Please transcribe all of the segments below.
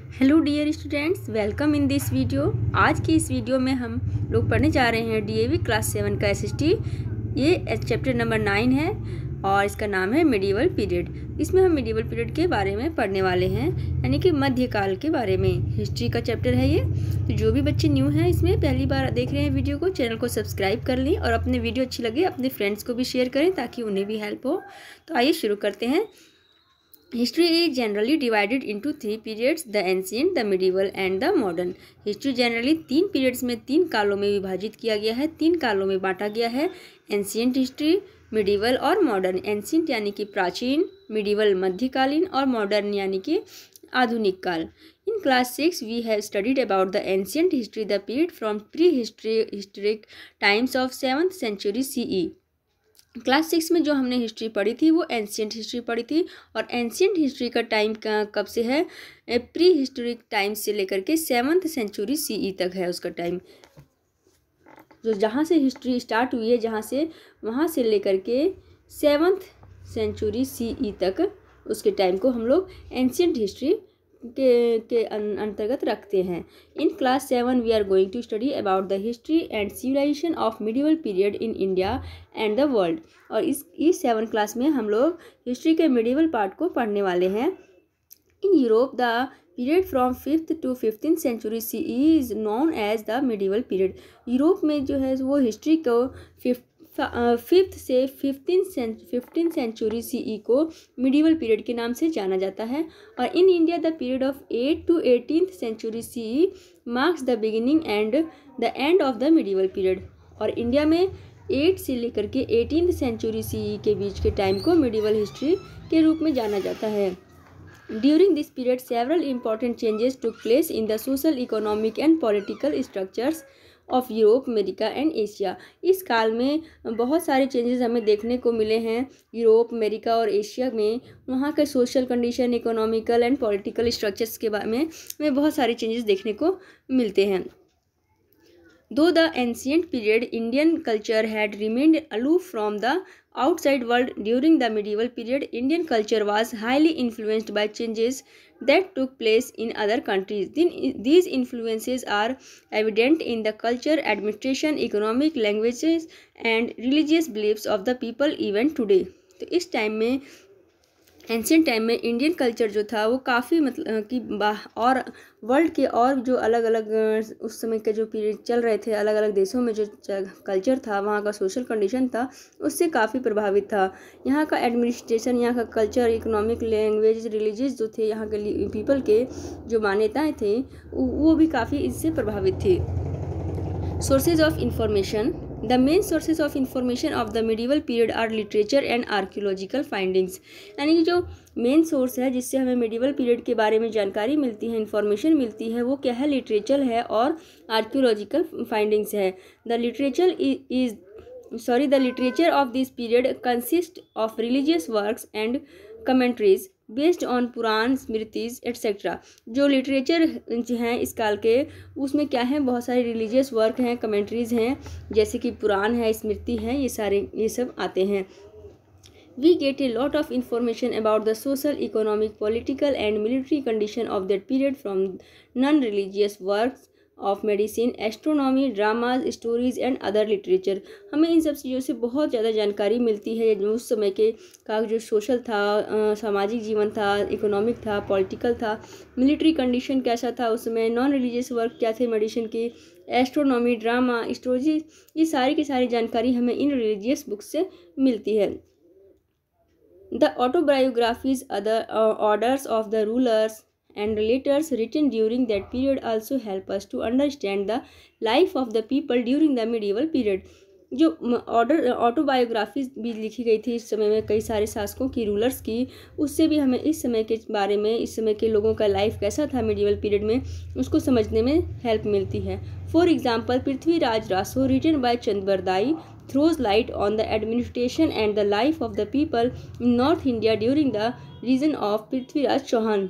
Hello dear students, welcome in this video. आज की इस वीडियो में हम लोग पढ़ने जा रहे हैं डीएवी क्लास 7 का एसएसटी। ये चैप्टर नंबर 9 है और इसका नाम है मिडिवल पीरियड। इसमें हम मिडिवल पीरियड के बारे में पढ़ने वाले हैं, यानी कि मध्यकाल के बारे में। हिस्ट्री का चैप्टर है ये। तो जो भी बच्चे न्यू हैं, इसमें पहली बार देख रहे हैं वीडियो को, चैनल को सब्सक्राइब कर लें और अपने वीडियो अच्छी लगे अपने फ्रेंड्स को भी शेयर करें ताकि उन्हें भी हेल्प हो। तो आइए शुरू करते हैं। History is generally divided into 3 periods: the ancient, the medieval and the modern. History generally 3 periods में 3 कालों में विभाजित किया गया है, 3 कालों में बांटा गया है: एंशियंट हिस्ट्री, मिडिवल और मॉडर्न। एंशियंट यानी कि प्राचीन, मिडिवल मध्यकालीन और मॉडर्न यानी कि आधुनिक काल। In class 6 we have studied about the ancient history, the period from prehistoric times of 7th century CE। Class 6 में जो हमने हिस्ट्री पढ़ी थी वो एंशियंट हिस्ट्री पढ़ी थी। और एंशियंट हिस्ट्री का टाइम कब से है? प्री हिस्टोरिक टाइम से लेकर के 7th century CE तक है उसका टाइम। जो जहाँ से हिस्ट्री स्टार्ट हुई है, जहाँ से वहाँ से लेकर के 7th century CE तक उसके टाइम को हम लोग एंशियंट हिस्ट्री के अंतर्गत रखते हैं। In class 7 we are going to study about the history and civilisation of medieval period in India and the world. और इस 7 क्लास में हम लोग हिस्ट्री के मिडिवल पार्ट को पढ़ने वाले हैं। In Europe the period from 5th to 15th century CE is known as the medieval period. Europe में जो है वो हिस्ट्री को 5th से 15th century CE को मिडिवल पीरियड के नाम से जाना जाता है। और in India the period of 8th to 18th century CE marks the beginning and the end of the medieval period. और इंडिया में 8 से लेकर के 18th century CE के बीच के टाइम को मिडिवल हिस्ट्री के रूप में जाना जाता है। During this period, several important changes took place in the social, economic and political structures of Europe, America and Asia। इस काल में बहुत सारे चेंजेस हमें देखने को मिले हैं यूरोप, अमेरिका और एशिया में। वहाँ के social condition, economical and political structures के बारे में हमें बहुत सारे चेंजेस देखने को मिलते हैं। Though the ancient period, Indian culture had remained aloof from the outside world. During the medieval period, Indian culture was highly influenced by changes that took place in other countries. These influences are evident in the culture, administration, economic, languages and religious beliefs of the people even today. तो इस time में, ancient time में Indian culture जो था वो काफ़ी मतलब कि और वर्ल्ड के और जो अलग अलग उस समय के जो पीरियड चल रहे थे, अलग अलग देशों में जो कल्चर था, वहाँ का सोशल कंडीशन था, उससे काफ़ी प्रभावित था। यहाँ का एडमिनिस्ट्रेशन, यहाँ का कल्चर, इकोनॉमिक, लैंग्वेज, रिलीजियस जो थे, यहाँ के पीपल के जो मान्यताएँ थे वो भी काफ़ी इससे प्रभावित थी। Sources of information. The main sources of information of the medieval period are literature and archaeological findings। यानी कि जो मेन सोर्स है जिससे हमें मिडिवल पीरियड के बारे में जानकारी मिलती है, इंफॉर्मेशन मिलती है, वो क्या है? लिटरेचर है और आर्कियोलॉजिकल फाइंडिंग्स है। The literature of this period consist of religious works and commentaries based on Purana, smritis etcetera. जो लिटरेचर हैं इस काल के, उसमें क्या है? बहुत सारे रिलीजियस वर्क हैं, कमेंट्रीज हैं, जैसे कि पुराण है, स्मृति है, ये सब आते हैं। We get a lot of information about the social, economic, political and military condition of that period from non-religious works of medicine, astronomy, dramas, stories and other literature। हमें इन सब चीज़ों से बहुत ज़्यादा जानकारी मिलती है। जो उस समय के का जो सोशल था, सामाजिक जीवन था, इकोनॉमिक था, पॉलिटिकल था, मिलिट्री कंडीशन कैसा था उस समय, नॉन रिलीजियस वर्क क्या थे मेडिसिन की, एस्ट्रोनॉमी, ड्रामा, स्टोरी, ये सारी की सारी जानकारी हमें इन रिलीजियस बुक से मिलती है। The autobiographies, other orders of the rulers and letters written during that period also help us to understand the life of the people during the medieval period। जो ऑटोबायोग्राफीज भी लिखी गई थी इस समय में कई सारे शासकों की, रूलर्स की, उससे भी हमें इस समय के बारे में, इस समय के लोगों का लाइफ कैसा था मिडिवल पीरियड में, उसको समझने में हेल्प मिलती है। For example, Prithviraj Raso written by Chandbardai throws light on the administration and the life of the people in North India during the reign of Prithviraj Chauhan.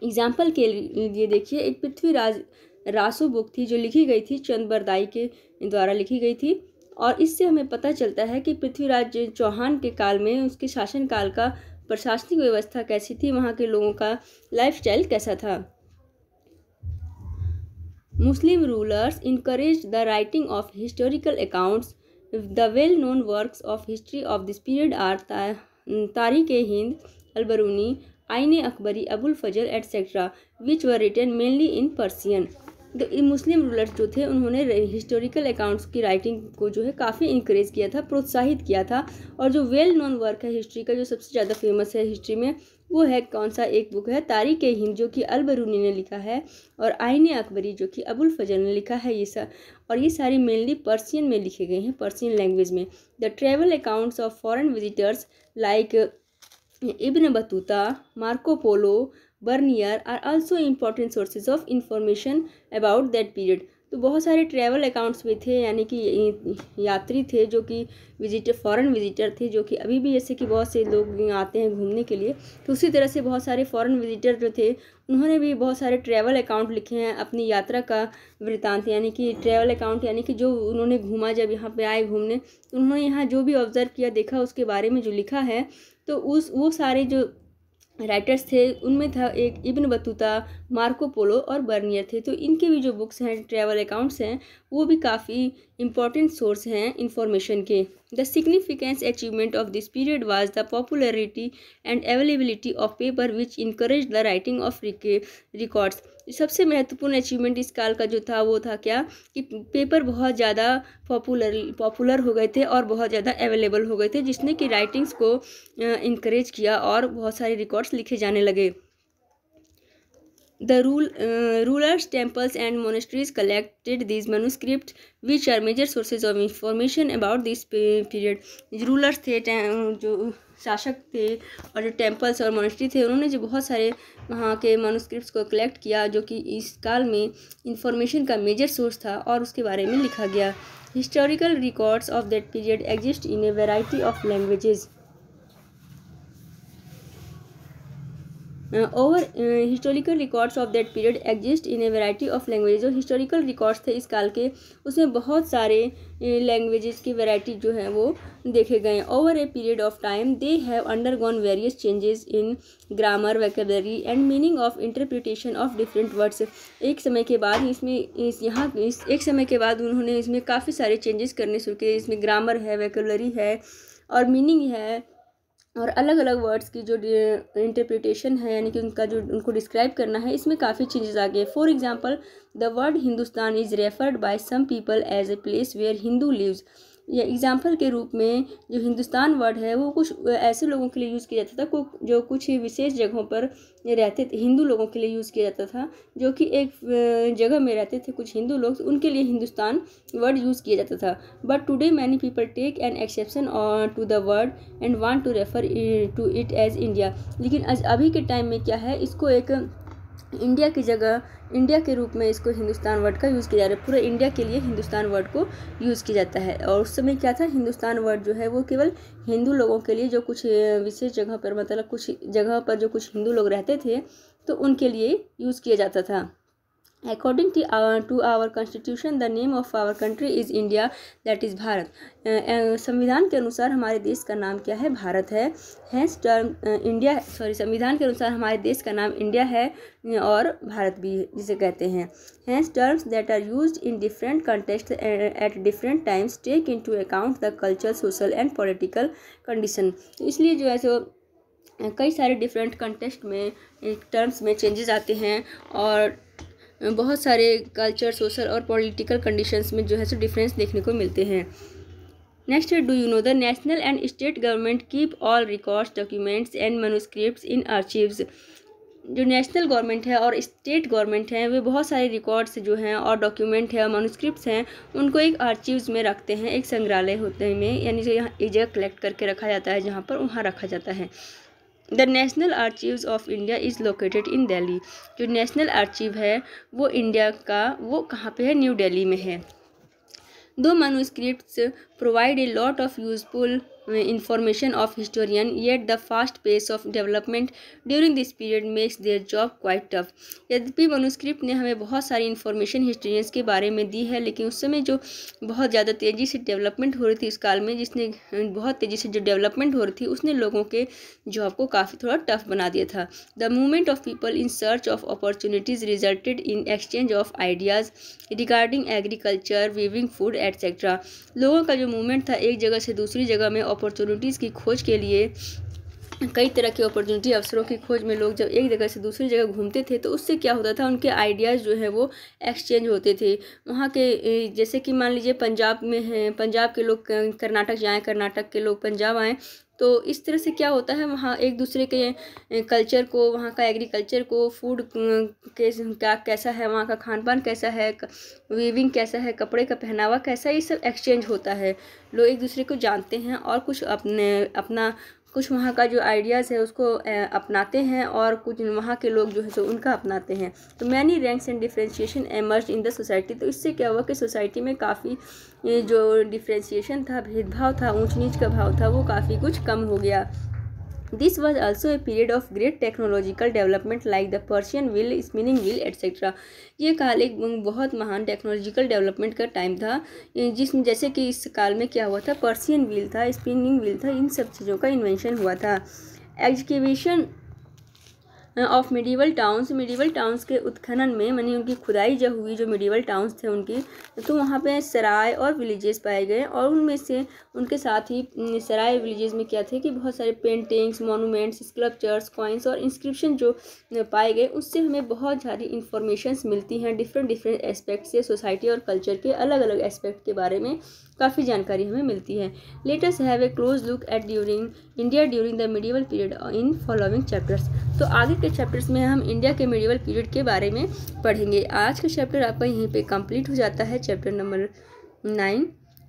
Example के लिए देखिए, एक पृथ्वीराज रासो बुक थी जो लिखी गई थी, चंद्रबरदाई के द्वारा लिखी गई थी। और इससे हमें पता चलता है कि पृथ्वीराज चौहान के काल में उसके शासनकाल का प्रशासनिक व्यवस्था कैसी थी, वहाँ के लोगों का लाइफस्टाइल कैसा था। Muslim rulers encouraged the writing of historical accounts. The well-known works of history of this period are Tarikh-e-Hind, Al-Biruni, Ain-e-Akbari, Abul Fazl, etc., which were written mainly in Persian. तो मुस्लिम रूलर्स जो थे उन्होंने historical accounts की writing को जो है काफ़ी encourage किया था, प्रोत्साहित किया था। और जो वेल नोन वर्क है हिस्ट्री का, जो सबसे ज़्यादा फेमस है हिस्ट्री में, वो है कौन सा, एक बुक है तारिक ए हिंद जो कि अल बरूनी ने लिखा है, और आइन अकबरी जो कि अबुल फजल ने लिखा है। ये सारी मेनली पर्सियन में लिखे गए हैं, पर्सियन लैंग्वेज में। The travel accounts of foreign visitors like Ibn Battuta, Marco Polo, Bernier are also important sources of information about that period. तो बहुत सारे ट्रैवल अकाउंट्स भी थे, यानी कि यात्री थे जो कि फॉरेन विजिटर थे, जो कि अभी भी जैसे कि बहुत से लोग आते हैं घूमने के लिए, तो उसी तरह से बहुत सारे फॉरेन विजिटर जो थे उन्होंने भी बहुत सारे ट्रैवल अकाउंट लिखे हैं अपनी यात्रा का वृत्तांत, यानी कि ट्रैवल अकाउंट, यानी कि जो उन्होंने घूमा, जब यहाँ पे आए घूमने, उन्होंने यहाँ जो भी ऑब्जर्व किया, देखा, उसके बारे में जो लिखा है। तो वो सारे जो राइटर्स थे उनमें था एक इब्न बतूता, मार्को पोलो और बर्नियर थे। तो इनके भी जो बुक्स हैं, ट्रैवल अकाउंट्स हैं, वो भी काफ़ी इंपॉर्टेंट सोर्स हैं इंफॉर्मेशन के। The significance achievement of this period was the popularity and availability of paper which encourage the writing of records. सबसे महत्वपूर्ण अचीवमेंट इस काल का जो था वो था क्या, कि पेपर बहुत ज़्यादा पॉपुलर हो गए थे और बहुत ज़्यादा अवेलेबल हो गए थे, जिसने कि राइटिंग्स को इनकरेज किया और बहुत सारे रिकॉर्ड्स लिखे जाने लगे। The rulers, temples and monasteries collected these manuscripts, which are major sources of information about this period. Rulers थे, जो शासक थे, और जो टेम्पल्स और मोनेस्ट्री थे, उन्होंने जो बहुत सारे वहाँ के मैन्युस्क्रिप्ट्स को कलेक्ट किया, जो कि इस काल में इंफॉर्मेशन का मेजर सोर्स था और उसके बारे में लिखा गया। Historical records of that period exist in a variety of languages. Historical records of that period exist in A variety of language. जो हिस्टोरिकल रिकॉर्ड्स थे इस काल के, उसमें बहुत सारे लैंग्वेजेस की वैरायटी जो है वो देखे गए। Over a period of time they have undergone various changes in grammar, vocabulary and meaning of interpretation of different words. एक समय के बाद एक समय के बाद उन्होंने इसमें काफ़ी सारे चेंजेस करने शुरू किए। इसमें ग्रामर है, वोकैबुलरी है और मीनिंग है, और अलग अलग वर्ड्स की जो इंटरप्रिटेशन है, यानी कि उनको डिस्क्राइब करना है, इसमें काफ़ी चेंजेस आ गए। For example, the word Hindustan is referred by some people as a place where Hindu lives. या एग्जाम्पल के रूप में जो हिंदुस्तान वर्ड है वो कुछ ऐसे लोगों के लिए यूज़ किया जाता था जो कुछ विशेष जगहों पर रहते थे, हिंदू लोगों के लिए यूज़ किया जाता था, जो कि एक जगह में रहते थे कुछ हिंदू लोग, तो उनके लिए हिंदुस्तान वर्ड यूज़ किया जाता था। But today many people take an exception to the word and want to refer to it as India. लेकिन अभी के टाइम में क्या है, इसको एक इंडिया की जगह, इंडिया के रूप में इसको हिंदुस्तान वर्ड का यूज़ किया जा रहा है। पूरे इंडिया के लिए हिंदुस्तान वर्ड को यूज़ किया जाता है। और उस समय क्या था, हिंदुस्तान वर्ड जो है वो केवल हिंदू लोगों के लिए, जो कुछ विशेष जगह पर, मतलब कुछ जगह पर जो कुछ हिंदू लोग रहते थे, तो उनके लिए यूज़ किया जाता था। According to our constitution, the name of our country is India, that is Bharat. संविधान के अनुसार हमारे देश का नाम क्या है, भारत है। Hence term संविधान के अनुसार हमारे देश का नाम इंडिया है और भारत भी जिसे कहते हैं। Hence terms that are used in different contexts at different times take into account the cultural, social and political condition। इसलिए जो है सो कई सारे डिफरेंट कंटेक्स्ट में टर्म्स में चेंजेस आते हैं और बहुत सारे कल्चर, सोशल और पॉलिटिकल कंडीशंस में जो है सो डिफरेंस देखने को मिलते हैं। नेक्स्ट है, do you know the national and state government keep all records, documents and manuscripts in archives. जो नेशनल गवर्नमेंट है और स्टेट गवर्नमेंट है वे बहुत सारे रिकॉर्ड्स जो हैं और डॉक्यूमेंट है और मैन्युस्क्रिप्ट्स हैं उनको एक आर्चीव्स में रखते हैं, एक संग्रहालय होते में, यानी जो यहाँ एक जगह कलेक्ट करके रखा जाता है जहाँ पर वहाँ रखा जाता है। The national archives of India is located in Delhi. जो नेशनल आर्चीव है वो इंडिया का, वो कहाँ पे है, न्यू दिल्ली में है। दो manuscripts provide a lot of useful information of historian, yet the fast pace of development during this period makes their job quite tough. यद्यपि मनुस्क्रिप्ट ने हमें बहुत सारी इन्फॉर्मेशन हिस्टोरियंस के बारे में दी है, लेकिन उस समय जो बहुत ज़्यादा तेज़ी से डेवलपमेंट हो रही थी इस काल में, जिसने बहुत तेज़ी से जो डेवलपमेंट हो रही थी उसने लोगों के जॉब को काफ़ी थोड़ा टफ बना दिया था. The movement of people in search of opportunities resulted in exchange of ideas regarding agriculture, weaving, food etcetera. लोगों का जो मूवमेंट था एक जगह से दूसरी जगह में अपॉर्चुनिटीज़ की खोज के लिए, कई तरह के अपॉर्चुनिटी अवसरों की खोज में लोग जब एक जगह से दूसरी जगह घूमते थे तो उससे क्या होता था, उनके आइडियाज़ जो है वो एक्सचेंज होते थे. वहाँ के जैसे कि मान लीजिए पंजाब में हैं, पंजाब के लोग कर्नाटक जाएँ, कर्नाटक के लोग पंजाब आएँ, तो इस तरह से क्या होता है, वहाँ एक दूसरे के कल्चर को, वहाँ का एग्रीकल्चर को, फूड क्या कैसा है, वहाँ का खान पान कैसा है, वीविंग कैसा है, कपड़े का पहनावा कैसा है, ये सब एक्सचेंज होता है. लोग एक दूसरे को जानते हैं और कुछ कुछ वहाँ का जो आइडियाज़ है उसको अपनाते हैं और कुछ वहाँ के लोग जो है सो उनका अपनाते हैं. तो many ranks and differentiation emerge in the society. तो इससे क्या हुआ कि सोसाइटी में काफ़ी जो डिफ्रेंशिएशन था, भेदभाव था, ऊंच नीच का भाव था, वो काफ़ी कुछ कम हो गया. This was also a period of great technological development like the Persian wheel, spinning wheel etcetera. ये काल एक बहुत महान टेक्नोलॉजिकल डेवलपमेंट का टाइम था, जिसमें जैसे कि इस काल में क्या हुआ था, पर्शियन व्हील था, स्पिनिंग व्हील था, इन सब चीज़ों का इन्वेंशन हुआ था. एग्जीक्यूशन ऑफ मिडीवल टाउन्स के उत्खनन में, मानी उनकी खुदाई जब हुई, जो मिडीवल टाउन्स थे उनकी, तो वहाँ पे सराय और विलेजेस पाए गए. और उनमें से उनके साथ ही सराय विलेजेस में क्या थे कि बहुत सारे पेंटिंग्स, मोनूमेंट्स, स्कल्पचर्स, कॉइन्स और इंस्क्रिप्शन जो पाए गए, उससे हमें बहुत सारी इंफॉर्मेशंस मिलती हैं डिफरेंट एस्पेक्ट से, सोसाइटी और कल्चर के अलग अलग एस्पेक्ट के बारे में काफ़ी जानकारी हमें मिलती है. Let us have a close look at India during the medieval period in following chapters. तो आगे के चैप्टर्स में हम इंडिया के मिडीवल पीरियड के बारे में पढ़ेंगे. आज का चैप्टर आपका यहीं पे कंप्लीट हो जाता है, chapter number 9.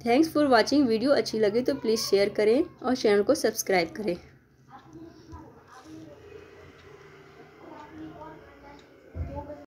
Thanks for watching. Video अच्छी लगे तो प्लीज़ शेयर करें और चैनल को सब्सक्राइब करें.